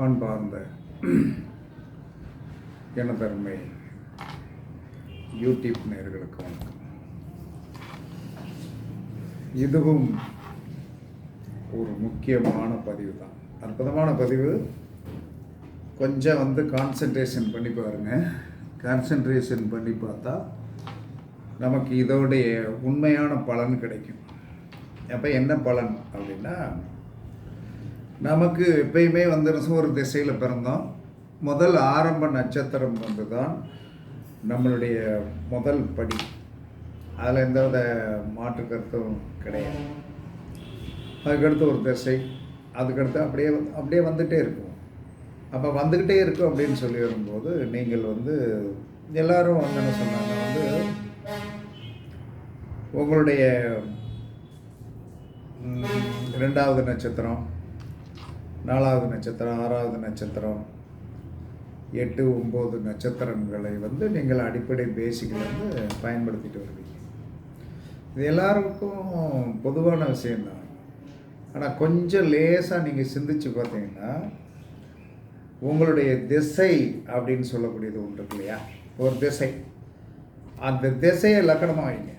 அன்பார்ந்த எனதருமை யூடியூப் நேயர்களுக்கு வணக்கம். இதுவும் ஒரு முக்கியமான பதிவு தான். அற்புதமான பதிவு. கொஞ்சம் கான்சன்ட்ரேஷன் பண்ணி பாருங்கள். கான்சன்ட்ரேஷன் பண்ணி பார்த்தா நமக்கு இதோடைய உண்மையான பலன் கிடைக்கும். அப்போ என்ன பலன் அப்படின்னா, நமக்கு எப்பயுமே ஒரு திசையில் பிறந்தோம். முதல் ஆரம்ப நட்சத்திரம் தான் நம்மளுடைய முதல் படி. அதில் எந்தவித மாற்று கருத்தும் கிடையாது. அதுக்கடுத்து ஒரு திசை, அதுக்கடுத்து அப்படியே வந்துகிட்டே இருக்கும். அப்போ வந்துக்கிட்டே இருக்கும் அப்படின்னு சொல்லி வரும்போது நீங்கள் எல்லோரும் என்ன சொன்னாங்க, உங்களுடைய 2வது நட்சத்திரம், 4வது நட்சத்திரம், 6வது நட்சத்திரம், 8, 9 நட்சத்திரங்களை நீங்கள் அடிப்படை பேசிக்கில் பயன்படுத்திட்டு வருவீங்க. இது எல்லாருக்கும் பொதுவான விஷயந்தான். ஆனால் கொஞ்சம் லேசாக நீங்கள் சிந்திச்சு பார்த்தீங்கன்னா, உங்களுடைய திசை அப்படின்னு சொல்லக்கூடியது ஒன்று இருக்கு இல்லையா, ஒரு திசை. அந்த திசையை லக்கணமாக வைங்க.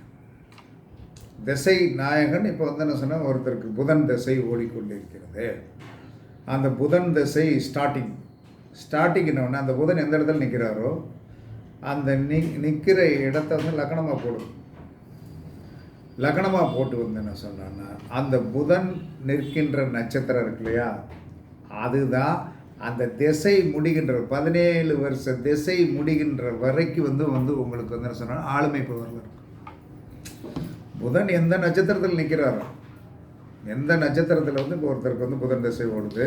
திசை நாயகன் இப்போ என்ன சொன்னால், ஒருத்தருக்கு புதன் திசை ஓடிக்கொண்டிருக்கிறது. அந்த புதன் திசை ஸ்டார்டிங்னு அந்த புதன் எந்த இடத்துல நிற்கிறாரோ அந்த நிற்கிற இடத்த லக்கணமாக போடும். லக்கணமாக போட்டு என்ன சொன்னான்னா, அந்த புதன் நிற்கின்ற நட்சத்திரம் இருக்கு இல்லையா, அதுதான் அந்த திசை முடிகின்ற 17 வருஷ திசை முடிகின்ற வரைக்கும் உங்களுக்கு என்ன சொன்னால் ஆளுமை பவரில் இருக்கும். புதன் எந்த நட்சத்திரத்தில் நிற்கிறாரோ, எந்த நட்சத்திரத்தில் இப்போ ஒருத்தருக்கு புதன் திசை ஓடுது,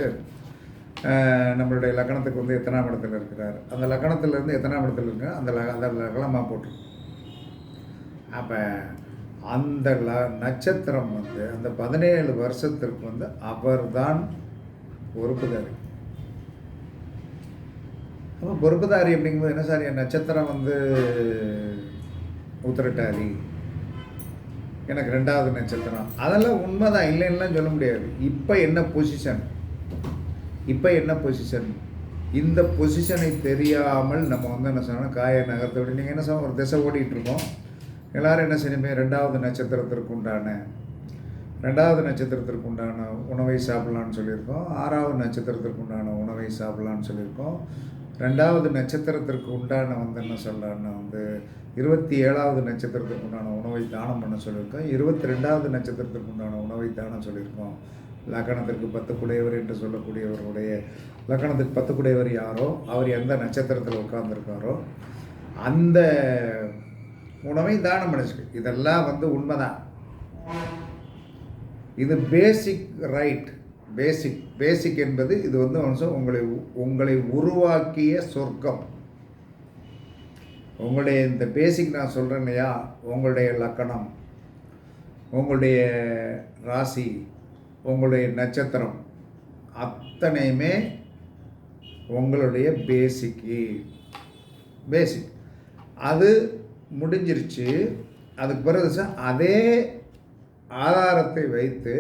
நம்மளுடைய லக்கணத்துக்கு எத்தனாம் இடத்துல இருக்கிறார், அந்த லக்கணத்திலேருந்து எத்தனாம் இடத்துல இருக்கு, அந்த லக்கணமாக போட்டிருக்கும். அப்போ அந்த நட்சத்திரம் அந்த 17 வருஷத்திற்கு அவர் தான் பொறுப்புதாரி. அப்போ பொறுப்புதாரி அப்படிங்கும்போது என்ன சார், என் நட்சத்திரம் உத்திரட்டாதி, எனக்கு 2வது நட்சத்திரம், அதெல்லாம் உண்மைதான், இல்லைன்னுலாம் சொல்ல முடியாது. இப்போ என்ன பொசிஷன், இந்த பொசிஷனை தெரியாமல் நம்ம என்ன சொன்னால் காய நகரத்தை விட நீங்கள் என்ன சொன்னால் ஒரு திசை ஓடிட்டுருக்கோம். எல்லோரும் என்ன செய்யணுமே, 2வது நட்சத்திரத்திற்கு உண்டான உணவை சாப்பிட்லான்னு சொல்லியிருக்கோம். 6வது நட்சத்திரத்திற்கு உண்டான உணவை சாப்பிட்லான்னு சொல்லியிருக்கோம். 2வது நட்சத்திரத்திற்கு உண்டான என்ன சொல்லலான்னு 27வது நட்சத்திரத்திற்கு உண்டான உணவை தானம் பண்ண சொல்லியிருக்கோம். 22வது நட்சத்திரத்திற்கு உண்டான உணவை தானம் சொல்லியிருக்கோம். லக்கணத்திற்கு 10 குடையவர் என்று சொல்லக்கூடியவருடைய லக்கணத்துக்கு 10 குடையவர் யாரோ, அவர் எந்த நட்சத்திரத்தில் உட்கார்ந்துருக்காரோ அந்த உணவை தானம் பண்ணிச்சு. இதெல்லாம் உண்மைதான். இது பேசிக் ரைட். பேசிக் என்பது இது உங்களை உருவாக்கிய சொர்க்கம். உங்களுடைய இந்த பேசிக் நான் சொல்கிறேன் இல்லையா, உங்களுடைய லக்கணம், உங்களுடைய ராசி, உங்களுடைய நட்சத்திரம் அத்தனையுமே உங்களுடைய பேசிக். அது முடிஞ்சிருச்சு. அதுக்கு பிறகு அதே ஆதாரத்தை வைத்து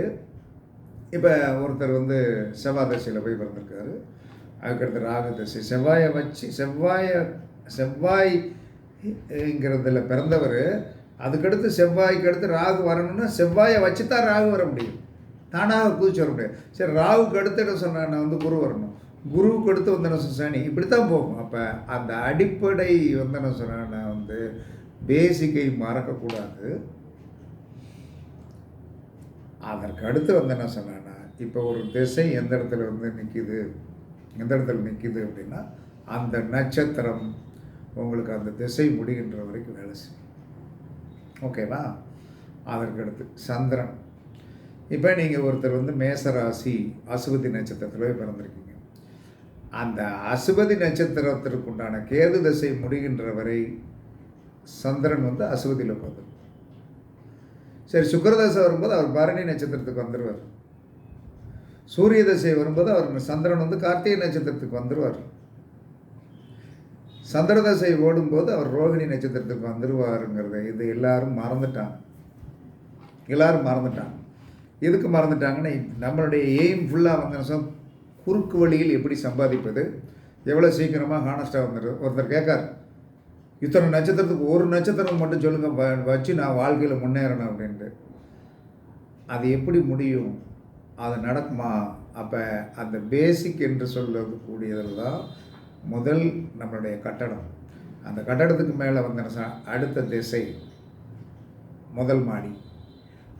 இப்போ ஒருத்தர் செவ்வாய் தசையில் போய் பிறந்திருக்காரு. அதுக்கடுத்து ராகு தசை, செவ்வாயை வச்சு செவ்வாய்ங்கிறதுல பிறந்தவர், அதுக்கடுத்து செவ்வாய்க்கு அடுத்து ராகு வரணும்னா செவ்வாயை வச்சு தான் ராகு வர முடியும், தானாக குதிச்சு வர முடியாது. சரி, ராகுக்கு அடுத்து என்ன சொன்னால் குரு வரணும், குருவுக்கு அடுத்து என்ன சனி, இப்படித்தான் போகும். அப்போ அந்த அடிப்படை என்ன சொன்னால் பேசிக்கை மறக்கக்கூடாது. அதற்கு அடுத்து என்ன சொன்னா, இப்போ ஒரு திசை எந்த இடத்துல நிற்கிது அப்படின்னா, அந்த நட்சத்திரம் உங்களுக்கு அந்த திசை முடிகின்ற வரைக்கும் வேலை செய்யும். ஓகேவா? அதற்கு அடுத்து சந்திரன். இப்போ நீங்கள் ஒருத்தர் மேசராசி அசுவதி நட்சத்திரத்தில் பிறந்திருக்கீங்க. அந்த அசுவதி நட்சத்திரத்திற்கு உண்டான கேது திசை முடிகின்ற வரை சந்திரன் அசுவதியில் உட்காந்து. சரி, சுக்கிரதசை வரும்போது அவர் பரணி நட்சத்திரத்துக்கு வந்துடுவார். சூரிய தசை வரும்போது அவர் சந்திரன் கார்த்திகை நட்சத்திரத்துக்கு வந்துடுவார். சந்திரதசை ஓடும்போது அவர் ரோகிணி நட்சத்திரத்துக்கு வந்துடுவாருங்கிறத இது எல்லாரும் மறந்துட்டாங்க. எதுக்கு மறந்துட்டாங்கன்னா, நம்மளுடைய எய்ம் ஃபுல்லாக குறுக்கு வழியில் எப்படி சம்பாதிப்பது, எவ்வளோ சீக்கிரமாக ஹானஸ்ட்டாக வந்துடுது. ஒருத்தர் கேட்கார், இத்தனை நட்சத்திரத்துக்கு ஒரு நட்சத்திரம் மட்டும் சொல்லுங்கள் வச்சு நான் வாழ்க்கையில் முன்னேறணும் அப்படின்ட்டு. அது எப்படி முடியும்? அது நடக்குமா? அப்போ அந்த பேசிக் என்று சொல்லக்கூடியதில் தான் முதல் நம்மளுடைய கட்டடம். அந்த கட்டடத்துக்கு மேலே வந்து அடுத்த திசை முதல் மாடி,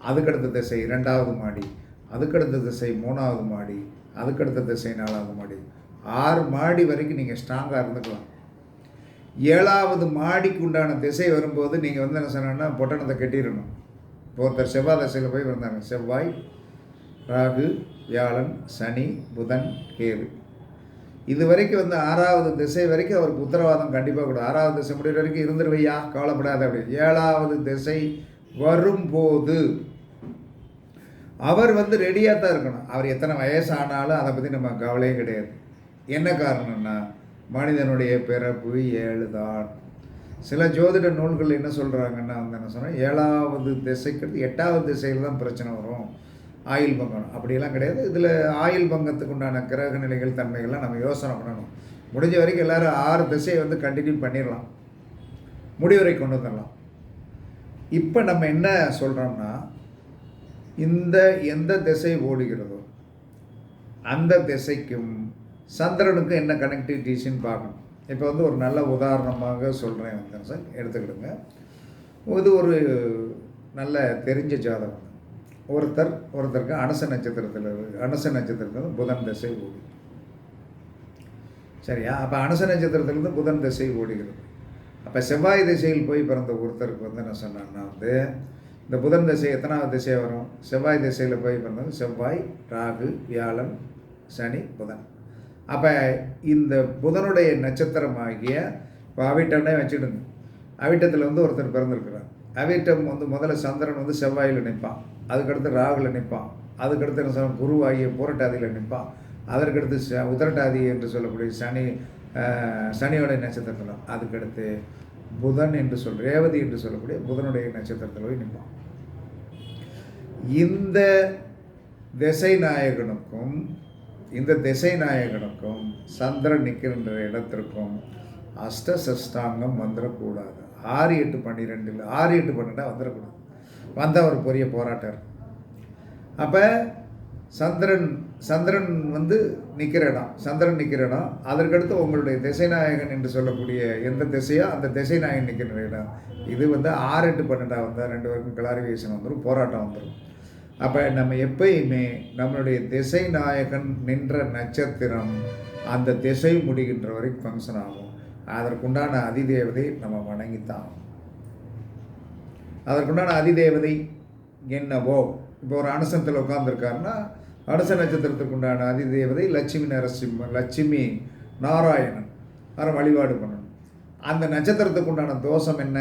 அதுக்கடுத்த திசை 2வது மாடி, அதுக்கடுத்த திசை 3வது மாடி, அதுக்கடுத்த திசை 4வது மாடி, 6 மாடி வரைக்கும் நீங்கள் ஸ்ட்ராங்காக இருந்துக்கலாம். 7வது மாடிக்கு உண்டான திசை வரும்போது நீங்கள் வந்து என்ன சொன்னோன்னா பொட்டணத்தை கட்டிடணும். ஒருத்தர் செவ்வாய் திசையில் போய் வந்தாங்க. செவ்வாய், ராகு, வியாழன், சனி, புதன், கேது, இது வரைக்கும் வந்து 6வது திசை வரைக்கும் அவருக்கு உத்தரவாதம் கண்டிப்பாக கூட. 6வது திசை முடிகிற வரைக்கும் இருந்துருவையா, கவலைப்படாத அப்படி. 7வது திசை வரும்போது அவர் வந்து ரெடியாக தான் இருக்கணும். அவர் எத்தனை வயசானாலும் அதை பற்றி நம்ம கவலையே கிடையாது. என்ன காரணம்னா மனிதனுடைய பிறப்பு 7 தான். சில ஜோதிட நூல்கள் என்ன சொல்கிறாங்கன்னா வந்து என்ன சொன்னால் 7வது திசைக்கு 8வது திசையில் தான் பிரச்சனை வரும், ஆயுள் பங்கம். அப்படியெல்லாம் கிடையாது. இதில் ஆயுள் பங்கத்துக்கு உண்டான கிரக நிலைகள் தன்மைகள்லாம் நம்ம யோசனை பண்ணணும். முடிஞ்ச வரைக்கும் எல்லோரும் 6 திசையை வந்து கண்டினியூ பண்ணிடலாம், முடிவரை கொண்டு வந்துடலாம். இப்போ நம்ம என்ன சொல்கிறோம்னா, எந்த திசை ஓடுகிறதோ அந்த திசைக்கும் சந்திரனுக்கும் என்ன கனெக்டிவிட்டிஸ்ன்னு பார்க்கணும். இப்போ வந்து ஒரு நல்ல உதாரணமாக சொல்கிறேன் வந்து சார், எடுத்துக்கிடுங்க. இது ஒரு நல்ல தெரிஞ்ச ஜாதகம். ஒருத்தருக்கு அனுச நட்சத்திரத்தில் புதன் திசை ஓடி, சரியா? அப்போ அனுச நட்சத்திரத்திலிருந்து புதன் திசை ஓடுகிறது. அப்போ செவ்வாய் திசையில் போய் பிறந்த ஒருத்தருக்கு வந்து என்ன சொன்னான்னா வந்து இந்த புதன் திசை எத்தனாவது திசையாக வரும்? செவ்வாய் திசையில் போய் பிறந்தது செவ்வாய், ராகு, வியாழன், சனி, புதன். அப்போ இந்த புதனுடைய நட்சத்திரமாகிய இப்போ அவிட்டம்னே வச்சுடுங்க. அவிட்டத்தில் வந்து ஒருத்தர் பிறந்திருக்கிறார். அவிட்டம் வந்து முதல்ல சந்திரன் வந்து செவ்வாயில் நிற்பான், அதுக்கடுத்து ராகுல நிற்பான், அதுக்கடுத்து என்ன சொல்ல குருவாகிய பூரட்டாதியில் நிற்பான், அதற்கடுத்து உதரட்டாதி என்று சொல்லக்கூடிய சனியோடைய நட்சத்திரத்தில், அதுக்கடுத்து புதன் என்று ரேவதி என்று சொல்லக்கூடிய புதனுடைய நட்சத்திரத்தில் போய் நிற்பான். இந்த திசை நாயகனுக்கும் சந்திரன் நிற்கின்ற இடத்திற்கும் அஷ்டசஷ்டாங்கம் வந்துடக்கூடாது. 6, 8, 12 இல்லை, 6, 8, 12 வந்துடக்கூடாது. வந்தால் ஒரு பெரிய போராட்டம். அப்போ சந்திரன் வந்து நிற்கிற இடம், அதற்கடுத்து உங்களுடைய திசைநாயகன் என்று சொல்லக்கூடிய எந்த திசையோ அந்த திசைநாயகன் நிற்கிற இடம். இது வந்து 6, 8, 12 வந்தால் 2 பேருக்கும் கிளாரிஃபிகேஷன் வந்துடும், போராட்டம் வந்துடும். அப்போ நம்ம எப்பயுமே நம்மளுடைய திசை நாயகன் நின்ற நட்சத்திரம் அந்த திசை முடிகின்ற வரைக்கும் ஃபங்க்ஷன் ஆகும். அதற்குண்டான அதிதேவதை நம்ம வணங்கித்தான். அதற்குண்டான அதிதேவதை என்னவோ, இப்போ ஒரு அனுசனத்தில் உட்கார்ந்துருக்காருன்னா அனுச நட்சத்திரத்துக்கு உண்டான அதிதேவதை லட்சுமி நாராயணன், அதை வழிபாடு பண்ணணும். அந்த நட்சத்திரத்துக்கு உண்டான தோஷம் என்ன?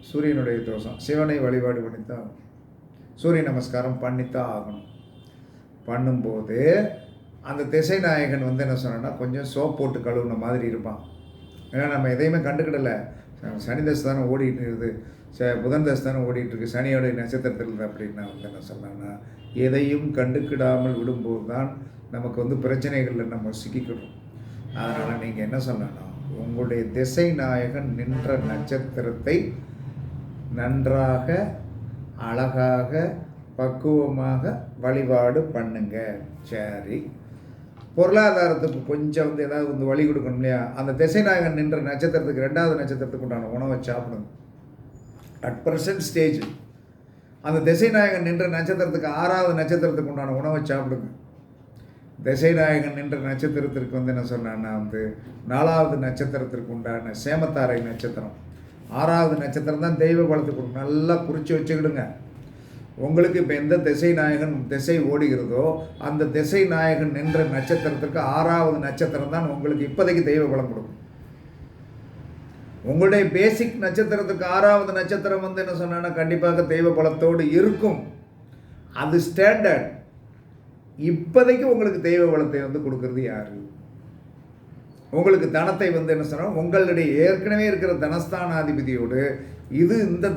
சூரியனுடைய தோஷம். சிவனை வழிபாடு பண்ணித்தான், சூரிய நமஸ்காரம் பண்ணித்தான் ஆகணும். பண்ணும்போது அந்த திசை நாயகன் வந்து என்ன சொன்னா கொஞ்சம் சோப் போட்டு கழுவுன மாதிரி இருப்பான். ஏன்னா நம்ம எதையுமே கண்டுக்கிடலை. சனி தசை தானே ஓடிட்டு இருக்குது, புதன் தசை தானே ஓடிட்டுருக்கு, சனியோடைய நட்சத்திரத்தில் அப்படின்னா வந்து என்ன சொன்னான்னா எதையும் கண்டுக்கிடாமல் விடும்போது தான் நமக்கு வந்து பிரச்சனைகளில் நம்ம சிக்கிக்கணும். அதனால் நீங்கள் என்ன சொல்லணும், உங்களுடைய திசை நாயகன் நின்ற நட்சத்திரத்தை நன்றாக அழகாக பக்குவமாக வழிபாடு பண்ணுங்க. சரி, பொருளாதாரத்துக்கு கொஞ்சம் வந்து ஏதாவது வந்து வழி கொடுக்கணும் இல்லையா? அந்த திசைநாயகன் நின்ற நட்சத்திரத்துக்கு 2வது நட்சத்திரத்துக்கு உண்டான உணவை சாப்பிடுங்க. அட் ப்ரெசன்ட் ஸ்டேஜ் அந்த திசைநாயகன் நின்ற நட்சத்திரத்துக்கு 6வது நட்சத்திரத்துக்கு உண்டான உணவை சாப்பிடுங்க. திசைநாயகன் நின்ற நட்சத்திரத்திற்கு வந்து என்ன சொன்னான்னா வந்து 4வது நட்சத்திரத்திற்கு உண்டான சேமத்தாரை நட்சத்திரம், 6வது நட்சத்திரம் தான் தெய்வ பலத்தை கொடுக்கும். நல்லா குறித்து வச்சுக்கிடுங்க. உங்களுக்கு இப்போ எந்த திசை நாயகன் திசை ஓடுகிறதோ அந்த திசை நாயகன் நின்ற நட்சத்திரத்திற்கு 6வது நட்சத்திரம் தான் உங்களுக்கு இப்போதைக்கு தெய்வ பலம் கொடுக்கும். உங்களுடைய பேசிக் நட்சத்திரத்துக்கு 6வது நட்சத்திரம் வந்து என்ன சொன்னா கண்டிப்பாக தெய்வ பலத்தோடு இருக்கும். அது ஸ்டாண்டர்ட். இப்போதைக்கு உங்களுக்கு தெய்வ பலத்தை வந்து கொடுக்கறது யாரு? உங்களுக்கு தனத்தை வந்து என்ன சொன்னால் உங்களுடைய ஏற்கனவே இருக்கிற தனஸ்தானாதிபதியோடு இந்த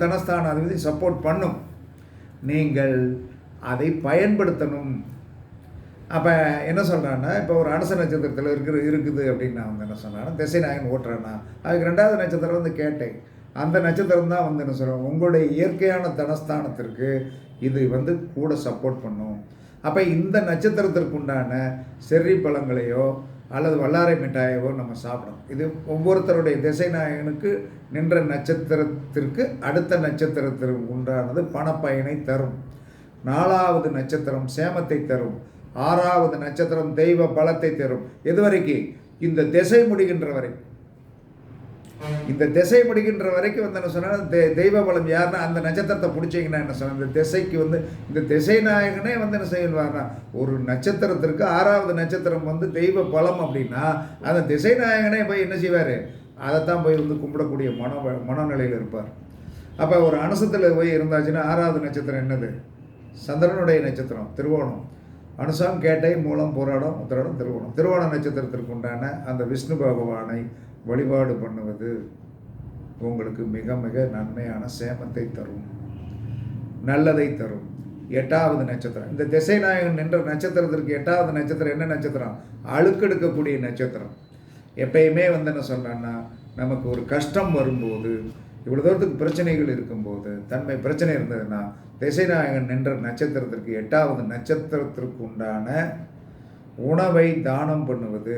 அப்போ என்ன சொல்கிறான்னா, இப்போ ஒரு அனுச நட்சத்திரத்தில் இருக்குது அப்படின்னு நான் வந்து என்ன சொன்னேன்னா, திசை நாயகன் ஓட்டுறேன்னா, அதுக்கு 2வது நட்சத்திரம் வந்து கேட்டேன். அந்த நட்சத்திரம் தான் வந்து என்ன சொல்கிறோம், உங்களுடைய இயற்கையான தனஸ்தானத்திற்கு இது வந்து கூட சப்போர்ட் பண்ணும். அப்போ இந்த நட்சத்திரத்திற்கு உண்டான செர்ரி பழங்களையோ அல்லது வல்லாரை மிட்டாயவோ நம்ம சாப்பிடணும். இது ஒவ்வொருத்தருடைய திசை நாயகனுக்கு நின்ற நட்சத்திரத்திற்கு அடுத்த நட்சத்திரத்திற்கு உண்டானது பணப்பயனை தரும். 4வது நட்சத்திரம் சேமத்தை தரும். 6வது நட்சத்திரம் தெய்வ பலத்தை தரும். எது வரைக்கும்? இந்த திசை முடிகின்ற வரை. இந்த திசை முடிகின்ற வரைக்கும் வந்து என்ன சொன்னால் தெய்வ பலம் யாருன்னா அந்த நட்சத்திரத்தை பிடிச்சிங்கன்னா என்ன சொன்னால் இந்த திசைக்கு வந்து இந்த திசை நாயகனே வந்து என்ன செய்வார்னா ஒரு நட்சத்திரத்திற்கு 6வது நட்சத்திரம் வந்து தெய்வ பலம் அப்படின்னா அந்த திசை நாயகனே போய் என்ன செய்வார்? அதைத்தான் போய் வந்து கும்பிடக்கூடிய மனநிலையில் இருப்பார். அப்போ ஒரு அனுசத்தில் போய் இருந்தாச்சுன்னா 6வது நட்சத்திரம் என்னது? சந்திரனுடைய நட்சத்திரம் திருவோணம். அனுசம் கேட்டை மூலம் போராடம் உத்திராடம் திருவோணம். திருவோண நட்சத்திரத்திற்கு உண்டான அந்த விஷ்ணு பகவானை வழிபாடு பண்ணுவது உங்களுக்கு மிக மிக நன்மையான சேமத்தை தரும், நல்லதை தரும். 8வது நட்சத்திரம் இந்த திசை நாயகன் நின்ற நட்சத்திரத்திற்கு 8வது நட்சத்திரம் என்ன நட்சத்திரம்? அழுக்கெடுக்கக்கூடிய நட்சத்திரம். எப்பயுமே வந்து என்ன சொன்னான்னா நமக்கு ஒரு கஷ்டம் வரும்போது, இவ்வளோ தூரத்துக்கு பிரச்சனைகள் இருக்கும்போது, தன்மை பிரச்சனை இருந்ததுன்னா திசைநாயகன் நின்ற நட்சத்திரத்திற்கு 8வது நட்சத்திரத்திற்கு உண்டான உணவை தானம் பண்ணுவது,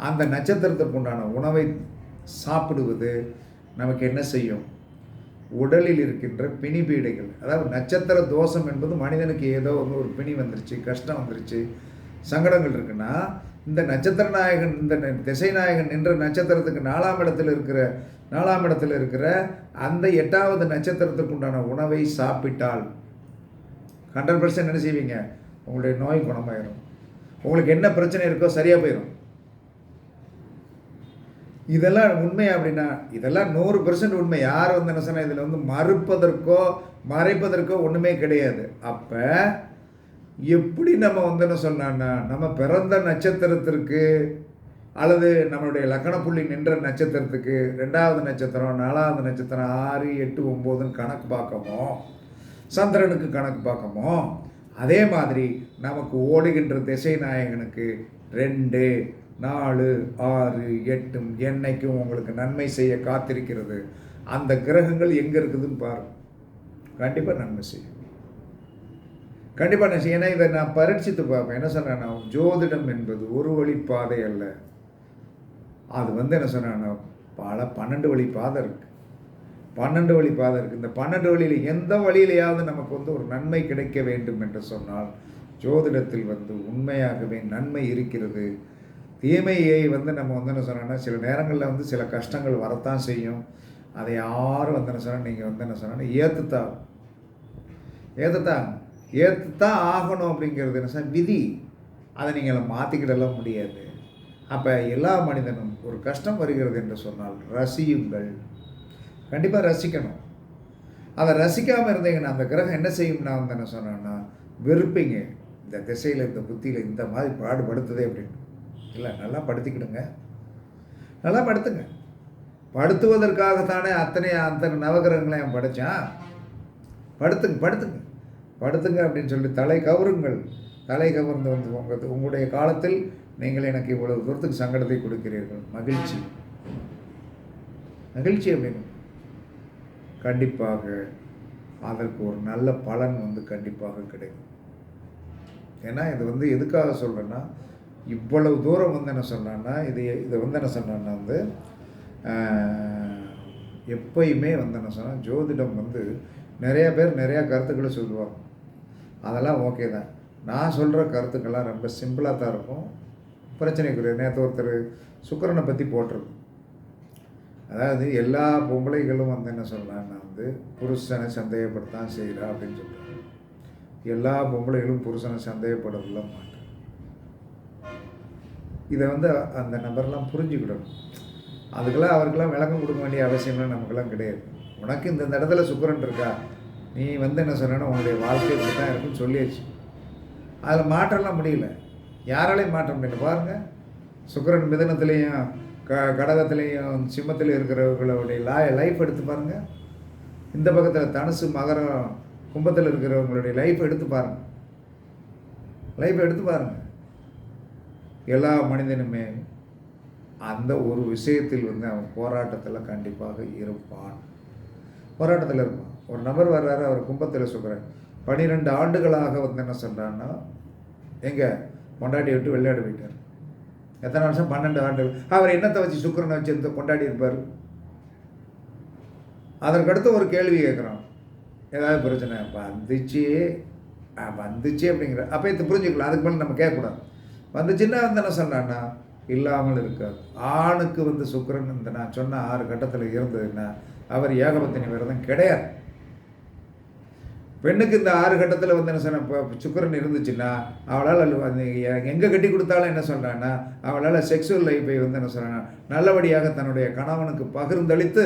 அந்த நட்சத்திரத்திற்கு உண்டான உணவை சாப்பிடுவது நமக்கு என்ன செய்யும்? உடலில் இருக்கின்ற பிணிபீடைகள், அதாவது நட்சத்திர தோஷம் என்பது மனிதனுக்கு ஏதோ ஒரு பிணி வந்துருச்சு, கஷ்டம் வந்துருச்சு, சங்கடங்கள் இருக்குன்னா இந்த நட்சத்திர நாயகன் இந்த திசை நாயகன் நின்ற நட்சத்திரத்துக்கு 4ஆம் இடத்துல இருக்கிற அந்த 8வது நட்சத்திரத்துக்கு உண்டான உணவை சாப்பிட்டால் 100% என்ன செய்வீங்க? உங்களுடைய நோய் குணமாயிரும். உங்களுக்கு என்ன பிரச்சனை இருக்கோ சரியாக போயிடும். இதெல்லாம் உண்மை அப்படின்னா இதெல்லாம் 100% உண்மை. யார் வந்து என்ன சொன்னால் இதில் வந்து மறுப்பதற்கோ மறைப்பதற்கோ ஒன்றுமே கிடையாது. அப்போ எப்படி நம்ம வந்து என்ன சொன்னான்னா நம்ம பிறந்த நட்சத்திரத்திற்கு அல்லது நம்மளுடைய லக்கண புள்ளி நின்ற நட்சத்திரத்துக்கு 2வது நட்சத்திரம் 4வது நட்சத்திரம் 6, 8, 9ன்னு கணக்கு பார்க்கமோ, சந்திரனுக்கு கணக்கு பார்க்கமோ, அதே மாதிரி நமக்கு ஓடுகின்ற திசை நாயகனுக்கு 2, 4, 6, 8 என்னைக்கும் உங்களுக்கு நன்மை செய்ய காத்திருக்கிறது. அந்த கிரகங்கள் எங்கே இருக்குதுன்னு பாரு, கண்டிப்பாக நன்மை செய்யும். கண்டிப்பாக நான் ஏன்னா இதை நான் பரீட்சித்து பார்ப்பேன். என்ன சொன்னேன்னா ஜோதிடம் என்பது ஒரு வழி பாதை அல்ல. அது வந்து என்ன சொன்னா பல 12 வழி பாதை இருக்குது. 12 வழி பாதை இருக்குது. இந்த 12 வழியில் எந்த வழியிலையாவது நமக்கு வந்து ஒரு நன்மை கிடைக்க வேண்டும் என்று சொன்னால் ஜோதிடத்தில் வந்து உண்மையாகவே நன்மை இருக்கிறது. தீமையை வந்து நம்ம வந்து என்ன சொன்னோன்னா சில நேரங்களில் வந்து சில கஷ்டங்கள் வரத்தான் செய்யும். அதை யாரும் வந்து என்ன சொன்னால் நீங்கள் வந்து என்ன சொன்னா ஏற்றுத்தான் ஆகணும் அப்படிங்கிறது என்ன சார் விதி. அதை நீங்கள் மாற்றிக்கிடலாம் முடியாது. அப்போ எல்லா மனிதனும் ஒரு கஷ்டம் வருகிறது என்று சொன்னால் ரசியுங்கள், கண்டிப்பாக ரசிக்கணும். அதை ரசிக்காமல் இருந்தீங்கன்னா அந்த கிரகம் என்ன செய்யும்னா வந்து என்ன சொன்னோன்னா வெறுப்பீங்க. இந்த திசையில் இந்த புத்தியில் இந்த மாதிரி பாடுபடுத்துதே அப்படின்னு இல்லை, நல்லா படுத்திக்கிடுங்க, நல்லா படுத்துங்க. படுத்துவதற்காகத்தானே அத்தனை நவகிரகங்களையும் படைத்தான். படுத்துங்க அப்படின்னு சொல்லி தலை கவர்ந்து வந்து உங்களுடைய காலத்தில் நீங்கள் எனக்கு இவ்வளவு தூரத்துக்கு சங்கடத்தை கொடுக்கிறீர்கள், மகிழ்ச்சி அப்படின்னு கண்டிப்பாக அதற்கு ஒரு நல்ல பலன் வந்து கண்டிப்பாக கிடைக்கும். ஏன்னா இது வந்து எதுக்காக சொல்கிறேன்னா இவ்வளவு தூரம் வந்து என்ன சொன்னான்னா இதை வந்து என்ன சொன்னான்னா வந்து எப்பயுமே வந்து என்ன சொன்னால் ஜோதிடம் வந்து நிறையா பேர் நிறையா கருத்துக்களை சொல்லுவாங்க. அதெல்லாம் ஓகே தான். நான் சொல்கிற கருத்துக்கள்லாம் ரொம்ப சிம்பிளாக தான் இருக்கும், பிரச்சனைக்குரிய. நேற்று ஒருத்தர் சுக்கிரனை பற்றி போட்டிருக்கு. அதாவது எல்லா பொம்பளைகளும் வந்து என்ன சொல்லலான்னா வந்து புருஷனை சந்தேகப்படத்தான் செய்கிறா அப்படின்னு சொல்கிறாங்க. எல்லா பொம்பளைகளும் புருஷனை சந்தேகப்படவில்ல மாட்டேன். இதை வந்து அந்த நபர்லாம் புரிஞ்சுக்கிடணும். அதுக்கெல்லாம் அவருக்கெல்லாம் விளக்கம் கொடுக்க வேண்டிய அவசியம்லாம் நமக்கெல்லாம் கிடையாது. உனக்கு இந்த இடத்துல சுக்கிரன் இருக்கா, நீ வந்து என்ன சொன்னா உங்களுடைய வாழ்க்கை இப்படி தான் இருக்குன்னு சொல்லியாச்சு. அதில் மாற்றலாம் முடியல, யாராலையும் மாற்ற முடியல. பாருங்கள், சுக்கிரன் மிதனத்துலேயும் கடகத்துலேயும் சிம்மத்தில் இருக்கிறவர்களுடைய லைஃப் எடுத்து பாருங்கள். இந்த பக்கத்தில் தனுசு மகரம் கும்பத்தில் இருக்கிறவங்களுடைய லைஃப் எடுத்து பாருங்கள். எல்லா மனிதனுமே அந்த ஒரு விஷயத்தில் வந்து அவன் போராட்டத்தில் கண்டிப்பாக இருப்பான். போராட்டத்தில் இருப்பான். ஒரு நபர் வர்றாரு, அவர் கும்பத்தில் சொல்கிறார், 12 ஆண்டுகளாக வந்து என்ன சொல்கிறான்னா, எங்கே கொண்டாடி விட்டு விளையாட போயிட்டார். எத்தனை வருஷம்? 12 ஆண்டுகள். அவர் என்னத்தை வச்சு சுக்கிரனை வச்சு கொண்டாடி இருப்பார்? அதற்கடுத்து ஒரு கேள்வி கேட்குறான், ஏதாவது பிரச்சனை வந்துச்சு அப்படிங்கிற அப்போ இது புரிஞ்சுக்கலாம். அதுக்கு மேலே நம்ம கேட்கக்கூடாது. வந்துச்சுன்னா வந்து என்ன சொன்னான்னா இல்லாமல் இருக்காது. ஆணுக்கு வந்து சுக்கிரன் இந்த நான் சொன்ன 6 கட்டத்தில் இருந்ததுன்னா அவர் ஏகபத்தினி விரதம் கிடையாது. பெண்ணுக்கு இந்த 6 கட்டத்தில் வந்து என்ன சொன்ன இப்போ சுக்கிரன் இருந்துச்சுன்னா அவளால் எங்கே கட்டி கொடுத்தாலும் என்ன சொல்கிறான்னா அவளால் செக்ஸுவல் லைஃபை வந்து என்ன சொல்கிறான்னா நல்லபடியாக தன்னுடைய கணவனுக்கு பகிர்ந்தளித்து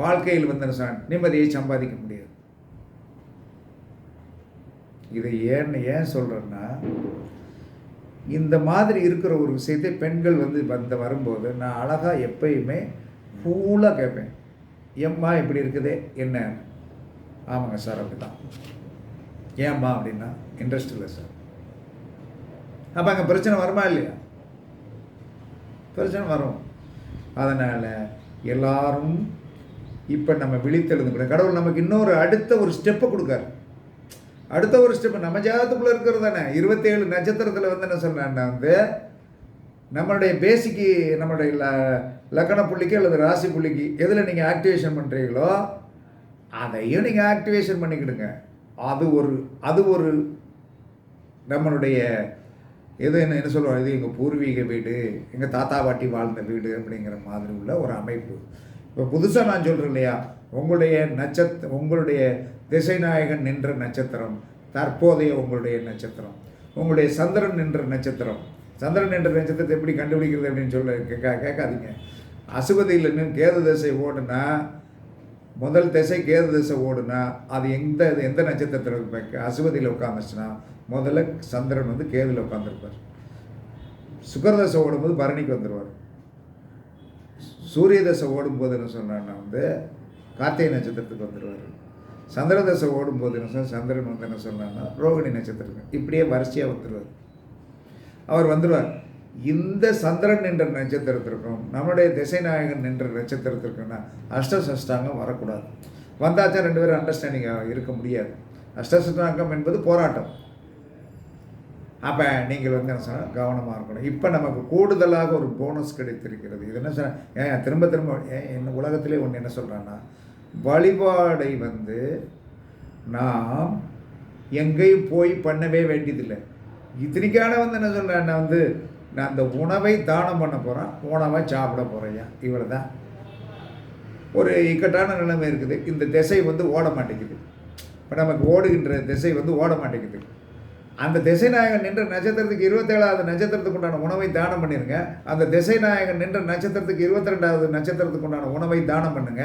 வாழ்க்கையில் வந்து என்ன சொன்ன நிம்மதியை சம்பாதிக்க முடியாது. இதை ஏன் சொல்கிறேன்னா, இந்த மாதிரி இருக்கிற ஒரு விஷயத்தை பெண்கள் வந்து வரும்போது நான் அழகாக எப்பயுமே கூலாக கேட்பேன், ஏம்மா இப்படி இருக்குதே என்ன? ஆமாங்க சார் அப்படி தான். ஏம்மா அப்படின்னா இன்ட்ரெஸ்ட் இல்லை சார். அப்போ அங்கே பிரச்சனை வருமா இல்லையா? பிரச்சனை வரும். அதனால் எல்லாரும் இப்போ நம்ம விழித்தெழுந்து கூட கடவுள் நமக்கு இன்னொரு அடுத்த ஒரு ஸ்டெப்பை கொடுக்காரு. அடுத்த ஒரு ஸ்டெப்பு நம்ம ஜாதகத்துக்குள்ளே இருக்கிறது தானே. 27 நட்சத்திரத்தில் வந்து என்ன சொன்னான்னா வந்து நம்மளுடைய பேசிக்கு நம்மளுடைய லக்கண புள்ளிக்கு அல்லது ராசி புள்ளிக்கு எதில் நீங்கள் ஆக்டிவேஷன் பண்ணுறீங்களோ அதையும் நீங்கள் ஆக்டிவேஷன் பண்ணிக்கிடுங்க. அது ஒரு நம்மளுடைய என்ன சொல்லுவோம், இது எங்கள் பூர்வீக வீடு, எங்கள் தாத்தா பாட்டி வாழ்ந்த வீடு அப்படிங்கிற மாதிரி உள்ள ஒரு அமைப்பு. இப்போ புதுசாக நான் சொல்கிறேன் இல்லையா, உங்களுடைய திசைநாயகன் நின்ற நட்சத்திரம், தற்போதைய உங்களுடைய நட்சத்திரம், உங்களுடைய சந்திரன் நின்ற நட்சத்திரம். சந்திரன் நின்ற நட்சத்திரத்தை எப்படி கண்டுபிடிக்கிறது அப்படின்னு கேட்காதீங்க. அசுபதியில் நின்று கேது திசை ஓடுனா, முதல் திசை கேது திசை ஓடுனா அது எந்த நட்சத்திரத்தில் அசுபதியில் உட்காந்துச்சுன்னா முதல்ல சந்திரன் வந்து கேதுல உட்காந்துருப்பார். சுக்கர தசை ஓடும்போது பரணிக்கு வந்துடுவார். சூரிய தசை ஓடும்போது என்ன சொன்னான்னா வந்து கார்த்திகை நட்சத்திரத்துக்கு வந்துடுவார். சந்திர தசை ஓடும்போது என்ன சந்திரன் வந்து என்ன சொன்னான்னா ரோகிணி நட்சத்திரத்துக்கு. இப்படியே வரிசையாக வந்துடுவார். அவர் வந்துடுவார். இந்த சந்திரன் என்ற நட்சத்திரத்திற்கும் நம்முடைய திசைநாயகன் என்ற நட்சத்திரத்திற்குன்னா அஷ்டசஷ்டாங்கம் வரக்கூடாது. வந்தாச்சா 2 பேரும் அண்டர்ஸ்டாண்டிங்காக இருக்க முடியாது. அஷ்டசஷ்டாங்கம் என்பது போராட்டம். அப்போ நீங்கள் வந்து என்ன சொன்னால் கவனமாக இருக்கணும். இப்போ நமக்கு கூடுதலாக ஒரு போனஸ் கிடைத்திருக்கிறது. இது என்ன சொன்ன திரும்ப என்ன உலகத்திலே ஒன்று என்ன சொல்கிறான்னா, வழிபாடை வந்து நாம் எங்கேயும் போய் பண்ணவே வேண்டியதில்லை. இத்தனைக்கான வந்து என்ன சொல்கிறேன், நான் அந்த உணவை தானம் பண்ண போகிறேன், உணவை சாப்பிட போகிறேயா, இவ்வளோ தான். ஒரு இக்கட்டான நிலைமை இருக்குது. இந்த திசை வந்து ஓட மாட்டேங்குது. இப்போ நமக்கு ஓடுகின்ற திசை வந்து ஓட மாட்டேங்குது. அந்த திசைநாயகன் நின்ற நட்சத்திரத்துக்கு 27வது நட்சத்திரத்துக்கு உண்டான உணவை தானம் பண்ணிடுங்க. அந்த திசைநாயகன் நின்ற நட்சத்திரத்துக்கு 22வது நட்சத்திரத்துக்கு உண்டான உணவை தானம் பண்ணுங்க.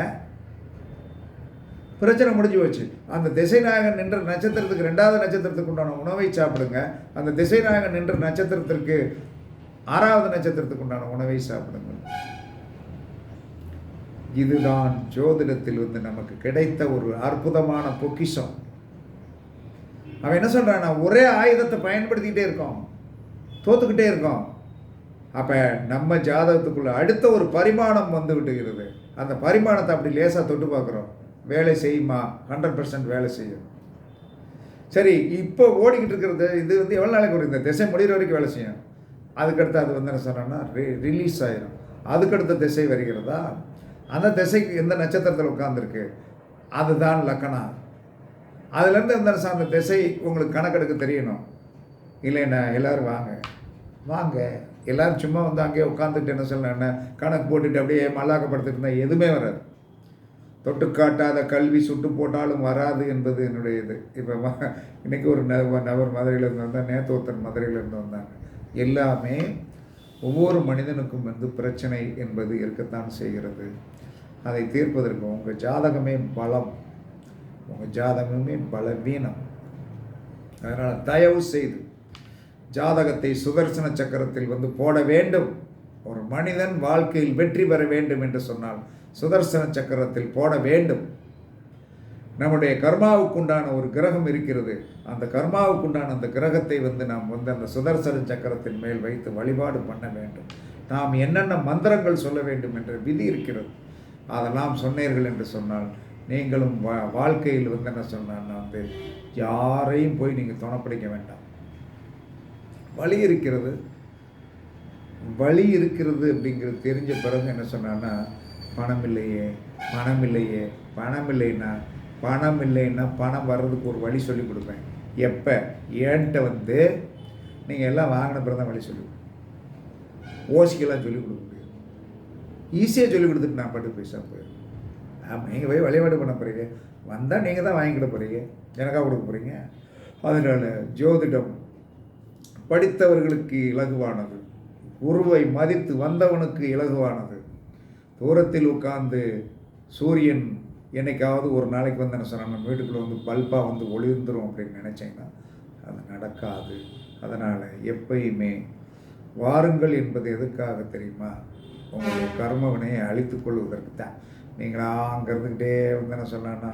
பிரச்சனை முடிஞ்சு போச்சு. அந்த திசைநாயகன் நின்ற நட்சத்திரத்துக்கு 2வது நட்சத்திரத்துக்கு உண்டான உணவை சாப்பிடுங்க. அந்த திசைநாயகன் நின்ற நட்சத்திரத்திற்கு 6வது நட்சத்திரத்துக்கு உண்டான உணவை சாப்பிடுங்க. இதுதான் ஜோதிடத்தில் வந்து நமக்கு கிடைத்த ஒரு அற்புதமான பொக்கிஷம். அவன் என்ன சொல்கிறான்னா, ஒரே ஆயுதத்தை பயன்படுத்திக்கிட்டே இருக்கோம், தோத்துக்கிட்டே இருக்கோம். அப்போ நம்ம ஜாதகத்துக்குள்ளே அடுத்த ஒரு பரிமாணம் வந்து விட்டுகிறது. அந்த பரிமாணத்தை அப்படி லேசாக தொட்டு பார்க்குறோம். வேலை செய்யுமா? 100% வேலை செய்யும். சரி, இப்போ ஓடிக்கிட்டு இருக்கிறது இது வந்து எவ்வளோ நாளைக்கு ஒரு இந்த திசை முடிகிற வரைக்கும் வேலை செய்யும். அதுக்கடுத்து அது வந்து என்ன சொன்னோன்னா ரிலீஸ் ஆகிடும். அதுக்கடுத்த திசை வருகிறதா, அந்த திசைக்கு எந்த நட்சத்திரத்தில் உட்காந்துருக்கு அதுதான் லக்கணம். அதுலேருந்து அந்த திசை உங்களுக்கு கணக்கெடுக்க தெரியணும். இல்லைண்ணா எல்லோரும் வாங்க எல்லோரும் சும்மா வந்து அங்கேயே உட்காந்துட்டு என்ன சொல்லணும்னா கணக்கு போட்டுட்டு அப்படியே மல்லாக்கப்படுத்திட்டு இருந்தால் எதுவுமே வராது. தொட்டு காட்டாத கல்வி சுட்டு போட்டாலும் வராது என்பது என்னுடைய இது. இப்போ இன்றைக்கி ஒரு நபர் மதுரையிலேருந்து வந்தால், நேற்று ஒருத்தர் மதுரையிலேருந்து வந்தாங்க. எல்லாமே ஒவ்வொரு மனிதனுக்கும் வந்து பிரச்சனை என்பது இருக்கத்தான் செய்கிறது. அதை தீர்ப்பதற்கு உங்கள் ஜாதகமே பலம், உங்கள் ஜாதகமே பலவீனம். அதனால் தயவு செய்து ஜாதகத்தை சுதர்சன சக்கரத்தில் வந்து போட வேண்டும். ஒரு மனிதன் வாழ்க்கையில் வெற்றி பெற வேண்டும் என்று சொன்னால் சுதர்சன சக்கரத்தில் போட வேண்டும். நம்முடைய கர்மாவுக்குண்டான ஒரு கிரகம் இருக்கிறது. அந்த கர்மாவுக்குண்டான அந்த கிரகத்தை நாம் அந்த சுதர்சன சக்கரத்தின் மேல் வைத்து வழிபாடு பண்ண வேண்டும். நாம் என்னென்ன மந்திரங்கள் சொல்ல வேண்டும் என்ற விதி இருக்கிறது. அதெல்லாம் சொன்னீர்கள் என்று சொன்னால் நீங்களும் வாழ்க்கையில் என்ன சொன்னால் யாரையும் போய் நீங்கள் துணைப்பிடிக்க வேண்டாம். வழி இருக்கிறது அப்படிங்கிறது தெரிஞ்ச பிறகு என்ன சொன்னான்னா, பணம் இல்லைன்னா பணம் வர்றதுக்கு ஒரு வழி சொல்லி கொடுப்பேன். எப்போ என்கிட்ட நீங்கள் எல்லாம் வாங்கின பிறகு தான் வழி சொல்லி ஓசிக்கெல்லாம் சொல்லிக் கொடுக்க முடியாது. ஈஸியாக சொல்லிக் கொடுத்துட்டு நான் பாட்டு பேச போயிடுவேன். ஆமாம், நீங்கள் போய் வழிபாடு பண்ண போகிறீங்க, வந்தால் நீங்கள் தான் வாங்கிக்கிட போகிறீங்க, எனக்காக கொடுக்க போகிறீங்க. அதனால் ஜோதிடம் படித்தவர்களுக்கு இலகுவானது, குருவை மதித்து வந்தவனுக்கு இலகுவானது. தூரத்தில் உட்கார்ந்து சூரியன் என்னைக்காவது ஒரு நாளைக்கு என்ன சொன்னாங்க, வீட்டுக்குள்ளே பல்பாக ஒளிர்ந்துடும் அப்படின்னு நினச்சேங்கன்னா அது நடக்காது. அதனால் எப்பயுமே வாருங்கள் என்பது எதுக்காக தெரியுமா? உங்களுடைய கர்மவினையை அழித்து கொள்வதற்கு தான். நீங்களா அங்கே இருந்துக்கிட்டே என்ன சொன்னான்னா,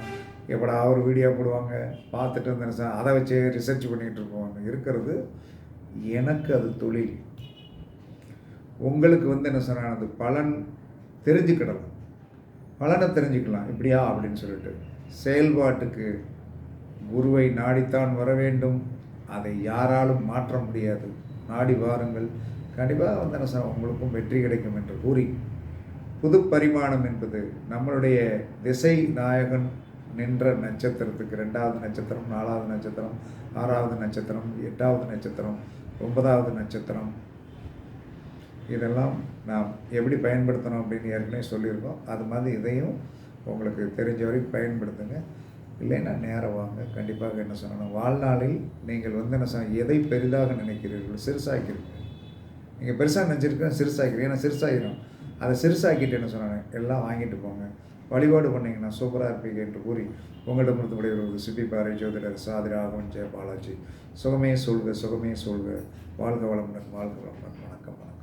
எப்படா ஒரு வீடியோ போடுவாங்க பார்த்துட்டு அதை வச்சு ரிசர்ச் பண்ணிகிட்டு இருக்கோம் இருக்கிறது. எனக்கு அது தொழில். உங்களுக்கு என்ன சொன்னால் அது பலன் தெரிஞ்சுக்கிடலாம், பலனை தெரிஞ்சுக்கலாம் இப்படியா அப்படின்னு சொல்லிட்டு. செயல்பாட்டுக்கு குருவை நாடித்தான் வர வேண்டும். அதை யாராலும் மாற்ற முடியாது. நாடி வாருங்கள், கண்டிப்பாக என்ன சொன்னால் உங்களுக்கும் வெற்றி கிடைக்கும் என்று கூறி, புது பரிமாணம் என்பது நம்மளுடைய திசை நாயகன் நின்ற நட்சத்திரத்துக்கு 2வது நட்சத்திரம், 4வது நட்சத்திரம், 6வது நட்சத்திரம், 8வது நட்சத்திரம், 9வது நட்சத்திரம், இதெல்லாம் நாம் எப்படி பயன்படுத்தணும் அப்படின்னு ஏற்கனவே சொல்லியிருக்கோம். அது மாதிரி இதையும் உங்களுக்கு தெரிஞ்ச வரைக்கும் பயன்படுத்துங்க. இல்லைன்னா நேரம் வாங்க. கண்டிப்பாக என்ன சொன்னோம், வாழ்நாளில் நீங்கள் என்ன சொன்ன எதை பெரிதாக நினைக்கிறீர்கள் சிறுசாக்கிறீங்க. நீங்கள் பெருசாக நினச்சிருக்கேன் சிறுசாக்கிறீங்க, ஏன்னா சிறுசாகிடும். அதை சிறுசாக்கிட்டு என்ன சொன்னாங்க, எல்லாம் வாங்கிட்டு போங்க, வழிபாடு பண்ணிங்கன்னா சூப்பராக இருப்பீங்க என்று கூறி உங்களிடமிருந்து விடைபெறுவது சிப்பிப்பாறை ஜோதிடர் சாதி ராகவன் ஜெய பாலாஜி. சுகமே சொல்க, சுகமே சொல்க. வாழ்க வளமுடன், வாழ்க வளமுடன். வணக்கம், வணக்கம்.